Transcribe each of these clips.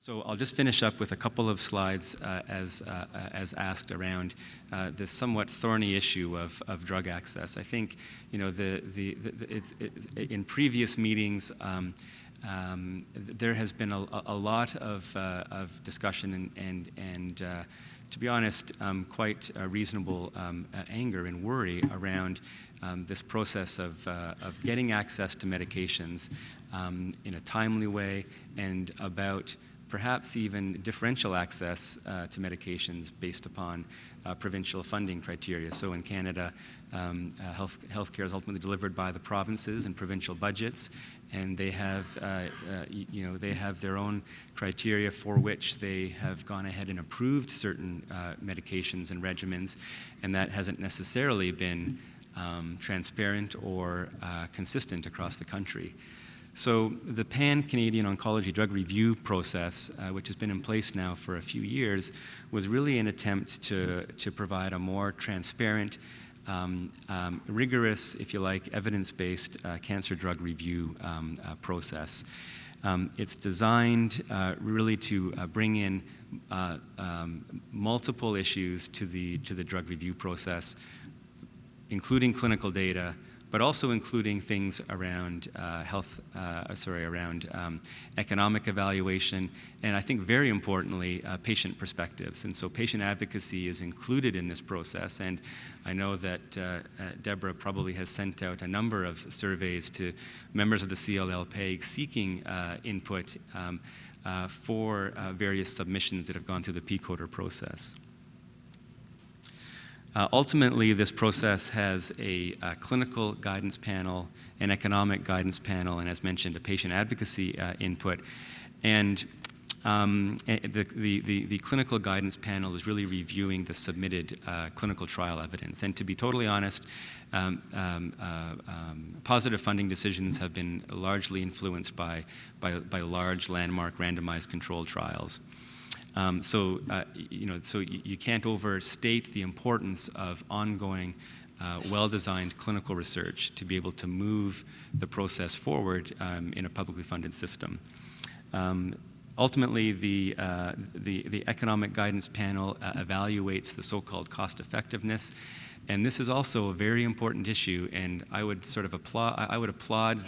So I'll just finish up with a couple of slides as asked around this somewhat thorny issue of drug access. I think in previous meetings there has been a lot of discussion and to be honest, quite reasonable anger and worry around this process of getting access to medications in a timely way and about perhaps even differential access to medications based upon provincial funding criteria. So in Canada, healthcare is ultimately delivered by the provinces and provincial budgets, and they have, they have their own criteria for which they have gone ahead and approved certain medications and regimens, and that hasn't necessarily been transparent or consistent across the country. So the Pan-Canadian Oncology Drug Review process, which has been in place now for a few years, was really an attempt to provide a more transparent, rigorous, if you like, evidence-based cancer drug review process. It's designed really to bring in multiple issues to the drug review process, including clinical data, but also including things around economic evaluation, and I think very importantly, patient perspectives. And so patient advocacy is included in this process, and I know that Deborah probably has sent out a number of surveys to members of the CLL-PEG seeking input for various submissions that have gone through the PCODER process. Ultimately, this process has a clinical guidance panel, an economic guidance panel, and as mentioned, a patient advocacy input. And the clinical guidance panel is really reviewing the submitted clinical trial evidence. And to be totally honest, positive funding decisions have been largely influenced by large landmark randomized controlled trials. So you can't overstate the importance of ongoing, well-designed clinical research to be able to move the process forward in a publicly funded system. Ultimately, the economic guidance panel evaluates the so-called cost effectiveness, and this is also a very important issue. And I would applaud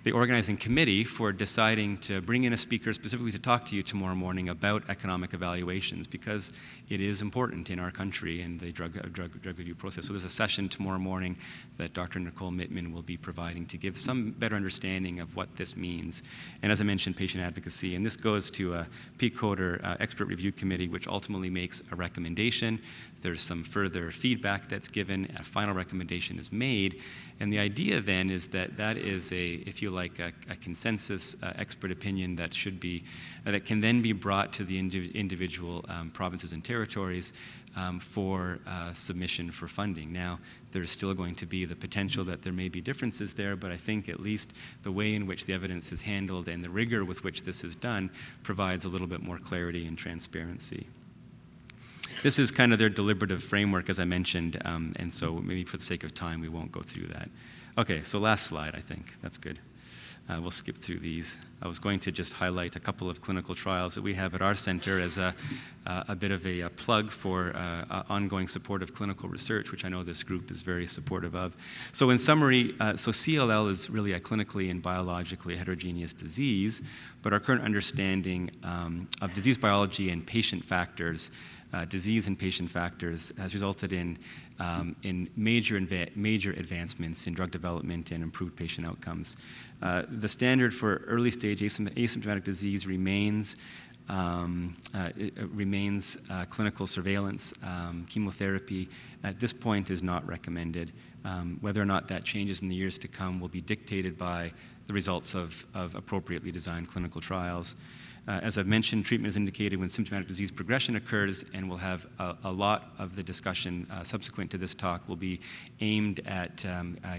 the organizing committee for deciding to bring in a speaker specifically to talk to you tomorrow morning about economic evaluations, because it is important in our country and the drug review process. So there's a session tomorrow morning that Dr. Nicole Mittman will be providing to give some better understanding of what this means. And as I mentioned, patient advocacy, and this goes to a PCODER expert review committee, which ultimately makes a recommendation. There's some further feedback that's given, a final recommendation is made, and the idea then is that that is if you like, a consensus expert opinion that should be, that can then be brought to the individual provinces and territories for submission for funding. Now, there's still going to be the potential that there may be differences there, but I think at least the way in which the evidence is handled and the rigor with which this is done provides a little bit more clarity and transparency. This is kind of their deliberative framework, as I mentioned, and so maybe for the sake of time, we won't go through that. Okay, so last slide, I think. That's good. We'll skip through these. I was going to just highlight a couple of clinical trials that we have at our center as a bit of a plug for ongoing support of clinical research, which I know this group is very supportive of. So in summary, so CLL is really a clinically and biologically heterogeneous disease, but our current understanding of disease biology and patient factors, disease and patient factors, has resulted in major advancements in drug development and improved patient outcomes. The standard for early-stage asymptomatic disease remains clinical surveillance. Chemotherapy at this point is not recommended. Whether or not that changes in the years to come will be dictated by the results of appropriately designed clinical trials. As I've mentioned, treatment is indicated when symptomatic disease progression occurs, and we'll have a lot of the discussion subsequent to this talk will be aimed at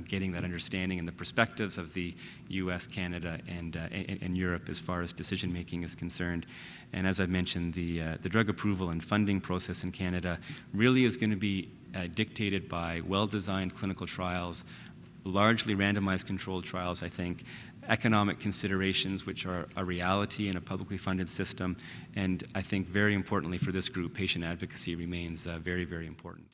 getting that understanding and the perspectives of the US, Canada, and Europe as far as decision-making is concerned. And as I've mentioned, the drug approval and funding process in Canada really is going to be dictated by well-designed clinical trials, largely randomized controlled trials, I think, economic considerations, which are a reality in a publicly funded system, and I think very importantly for this group, patient advocacy remains very, very important.